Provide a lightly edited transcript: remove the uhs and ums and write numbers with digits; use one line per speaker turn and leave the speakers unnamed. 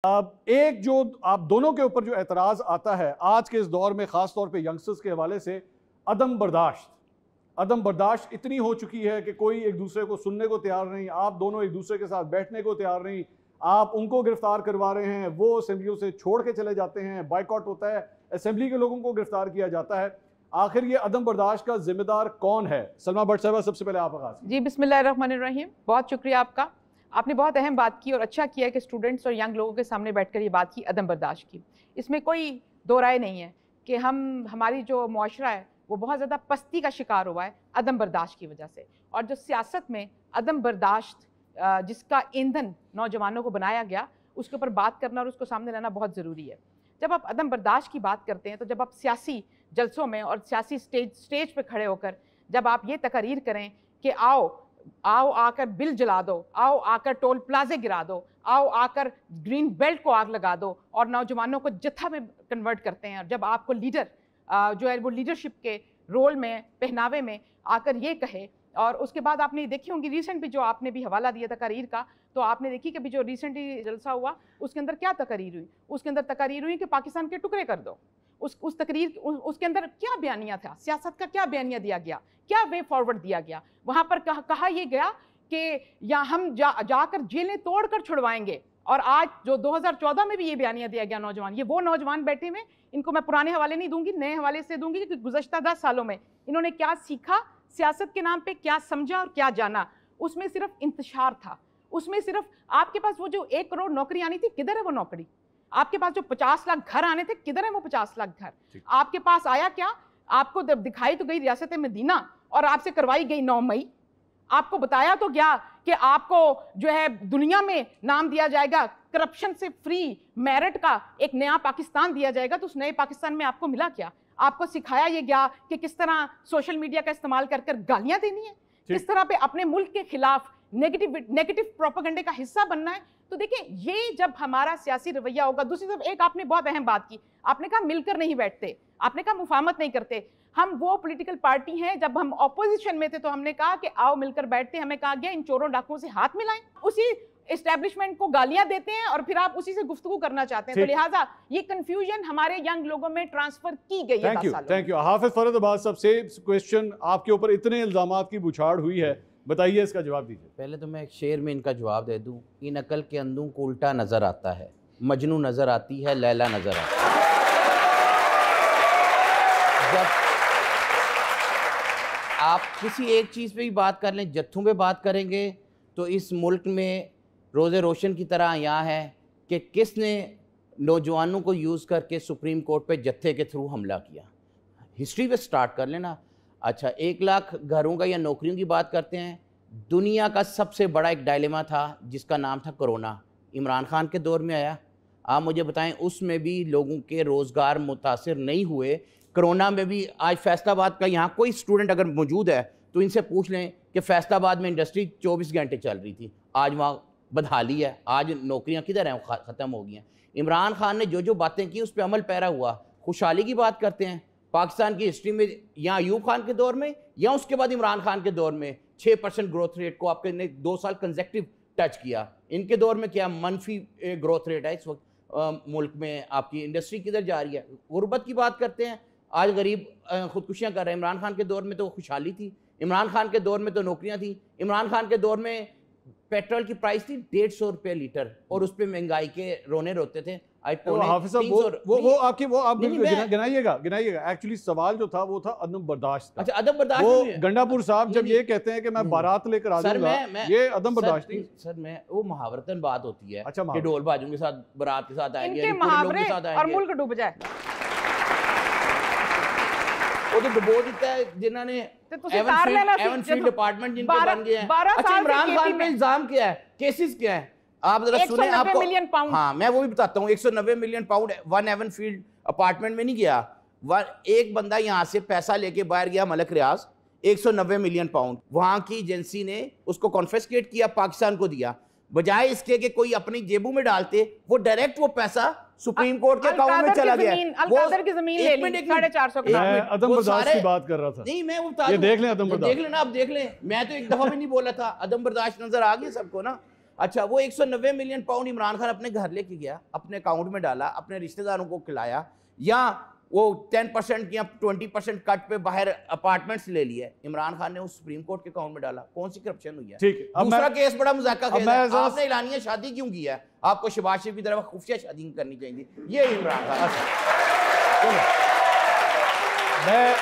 अब एक जो आप दोनों के ऊपर जो एतराज़ आता है आज के इस दौर में, ख़ास तौर पे यंगस्टर्स के हवाले से, अदम बर्दाश्त इतनी हो चुकी है कि कोई एक दूसरे को सुनने को तैयार नहीं। आप दोनों एक दूसरे के साथ बैठने को तैयार नहीं। आप उनको गिरफ्तार करवा रहे हैं, वो असेंबलियों से छोड़ के चले जाते हैं, बाइकआउट होता है, असेंबली के लोगों को गिरफ्तार किया जाता है। आखिर ये अदम बर्दाश्त का जिम्मेदार कौन है? सलमा भट्ट साहब, सबसे पहले आप आगाज़।
जी, बिस्मिल्लाहिर्रहमानिर्रहीम। बहुत शुक्रिया आपका। आपने बहुत अहम बात की और अच्छा किया कि स्टूडेंट्स और यंग लोगों के सामने बैठकर ये बात की अदम बर्दाश्त की। इसमें कोई दो राय नहीं है कि हमारी जो मुआशरा है वो बहुत ज़्यादा पस्ती का शिकार हुआ है अदम बर्दाश्त की वजह से। और जो सियासत में अदम बर्दाश्त जिसका ईंधन नौजवानों को बनाया गया, उसके ऊपर बात करना और उसको सामने लाना बहुत ज़रूरी है। जब आप अदम बर्दाश्त की बात करते हैं तो जब आप सियासी जलसों में और सियासी स्टेज पे खड़े होकर जब आप ये तकरीर करें कि आओ आकर बिल जला दो, आओ आकर टोल प्लाजे गिरा दो, आओ आकर ग्रीन बेल्ट को आग लगा दो और नौजवानों को जत्था में कन्वर्ट करते हैं, और जब आपको लीडर जो है वो लीडरशिप के रोल में, पहनावे में आकर ये कहे, और उसके बाद आपने देखी होंगी रिसेंट भी जो आपने भी हवाला दिया तकरीर का, तो आपने देखी कि भी जो रिसेंटली जलसा हुआ उसके अंदर क्या तकरीर हुई? उसके अंदर तकरीर हुई कि पाकिस्तान के टुकड़े कर दो। उस तकरीर उसके अंदर क्या बयानिया था? सियासत का क्या बयानिया दिया गया? क्या वे फॉरवर्ड दिया गया? वहाँ पर कहा यह गया कि या हम जाकर जेलें तोड़कर छुड़वाएंगे। और आज जो 2014 में भी ये बयानिया दिया गया नौजवान, ये वो नौजवान बैठे हुए, इनको मैं पुराने हवाले नहीं दूंगी, नए हवाले से दूंगी कि गुज़श्ता 10 सालों में इन्होंने क्या सीखा, सियासत के नाम पे क्या समझा और क्या जाना। उसमें सिर्फ इंतशार था, उसमें सिर्फ आपके पास वो जो 1 करोड़ नौकरी आनी थी, किधर है वो नौकरी? आपके पास जो 50 लाख घर आने थे, किधर है वो 50 लाख घर? आपके पास आया क्या? आपको दिखाई तो गई रियासत मदीना और आपसे करवाई गई 9 मई। आपको बताया तो गया कि आपको जो है दुनिया में नाम दिया जाएगा, करप्शन से फ्री मेरिट का एक नया पाकिस्तान दिया जाएगा। तो उस नए पाकिस्तान में आपको मिला क्या? आपको सिखाया ये गया कि किस तरह सोशल मीडिया का इस्तेमाल कर गालियां देनी है, किस तरह पे अपने मुल्क के खिलाफ नेगेटिव प्रोपेगेंडे का हिस्सा बनना है। तो देखिए, ये जब हमारा सियासी रवैया होगा। दूसरी तरफ एक आपने बहुत अहम बात की, आपने कहा मिलकर नहीं बैठते, आपने कहा मुफाहमत नहीं करते। हम वो पॉलिटिकल पार्टी हैं, जब हम ऑपोजिशन में थे तो हमने कहा कि आओ मिलकर बैठते। हमें कहा गया इन चोरों डाकुओं से हाथ मिलाएं। उसी एस्टेब्लिशमेंट को गालियां देते हैं और फिर आप उसी से गुफ्तगू करना चाहते हैं। तो लिहाजा ये कंफ्यूजन हमारे यंग लोगों में ट्रांसफर की गई है।
Thank you. हाफिज फरीदाबाद साहब से क्वेश्चन, आपके ऊपर इतने इल्जामात की बुछाड़ हुई है, बताइए, इसका जवाब दीजिए।
पहले तो मैं एक शेर में इनका जवाब दे दूं। इन अकल के अंधों को उल्टा नजर आता है, मजनू नजर आती है, लैला नजर आती है। जब आप किसी एक चीज़ पे भी बात कर लें, जत्थों पे बात करेंगे, तो इस मुल्क में रोज़े रोशन की तरह यहाँ है कि किसने नौजवानों को यूज़ करके सुप्रीम कोर्ट पे जत्थे के थ्रू हमला किया। हिस्ट्री पे स्टार्ट कर लेना। अच्छा, 1 लाख घरों का या नौकरियों की बात करते हैं। दुनिया का सबसे बड़ा एक डायलेमा था जिसका नाम था कोरोना, इमरान खान के दौर में आया। आप मुझे बताएं, उसमें भी लोगों के रोज़गार मुतासिर नहीं हुए। कोरोना में भी आज फैसलाबाद का यहाँ कोई स्टूडेंट अगर मौजूद है तो इनसे पूछ लें कि फैसलाबाद में इंडस्ट्री 24 घंटे चल रही थी, आज वहाँ बदहाली है, आज नौकरियाँ किधर हैं, ख़त्म हो गई हैं। इमरान खान ने जो जो बातें की उस पर अमल पैरा हुआ। खुशहाली की बात करते हैं, पाकिस्तान की हिस्ट्री में या अयूब खान के दौर में या उसके बाद इमरान खान के दौर में 6% ग्रोथ रेट को आपके ने 2 साल कंसेक्टिव टच किया। इनके दौर में क्या मनफी ग्रोथ रेट है इस वक्त मुल्क में। आपकी इंडस्ट्री किधर जा रही है। गुर्बत की बात करते हैं, आज गरीब खुदकुशियाँ कर रहे हैं। इमरान खान के दौर में तो खुशहाली थी, इमरान खान के दौर में तो नौकरियाँ थी। इमरान खान के दौर में पेट्रोल की प्राइस थी 150 रुपये लीटर और उस पर महंगाई के रोने रोते थे।
हाफिज साहब, वो आप गिनाइएगा। एक्चुअली सवाल जो था वो था अदम बर्दाश्त का।
अच्छा, अदम बर्दाश्त।
वो गंडापुर साहब जब ये कहते हैं कि मैं बारात लेकर आ जाऊंगा, ये अदम बर्दाश्त नहीं
सर। मैं वो मुहावरतन बात होती है।
अच्छा,
कि ढोल बाजों के साथ बारात के साथ आएंगे,
इनके मुहावरे और मुल्क डूब जाए।
वो तो डुबो देता है जिन्होंने एवन फील्ड डिपार्टमेंट जिनके बन गए हैं। अच्छा, इमरान खान पे इल्जाम क्या है, केसेस क्या है, आप जरा सुने। आपको
मिलियन पाउंड,
हाँ मैं वो भी बताता हूँ। 190 million pound one Avenfield apartment में नहीं गया। एक बंदा यहाँ से पैसा लेके बाहर गया, मलक रियाज, 190 मिलियन पाउंड वहाँ की एजेंसी ने उसको कॉन्फिस्केट किया, पाकिस्तान को दिया। बजाय इसके कि कोई अपनी जेबों में डालते, वो डायरेक्ट वो पैसा सुप्रीम कोर्ट के अकाउंट में चला गया।
अलकादर की जमीन ले ली 450 की।
मैं अदम बर्दाश्त की बात कर रहा था।
नहीं, मैं वो
ये देख लें, अदम बर्दाश्त
देख लेना, आप देख लें। मैं तो एक दफा भी नहीं बोला था। अदम बर्दाश्त नजर आ गया सबको ना। अच्छा, वो 190 मिलियन पाउंड इमरान खान अपने घर लेके गया, अपने अकाउंट में डाला, अपने रिश्तेदारों को खिलाया, या वो 10% या 20% कट पे बाहर अपार्टमेंट्स ले लिए, इमरान खान ने उस सुप्रीम कोर्ट के अकाउंट में डाला? कौन सी करप्शन हुई है?
ठीक है,
दूसरा केस बड़ा मजाका केस है,
मैं
आपने एलानिया शादी क्यों किया है? आपको शहबाज शरीफ की तरफ खुफिया शादी करनी चाहिए, ये इमरान खान।
मैं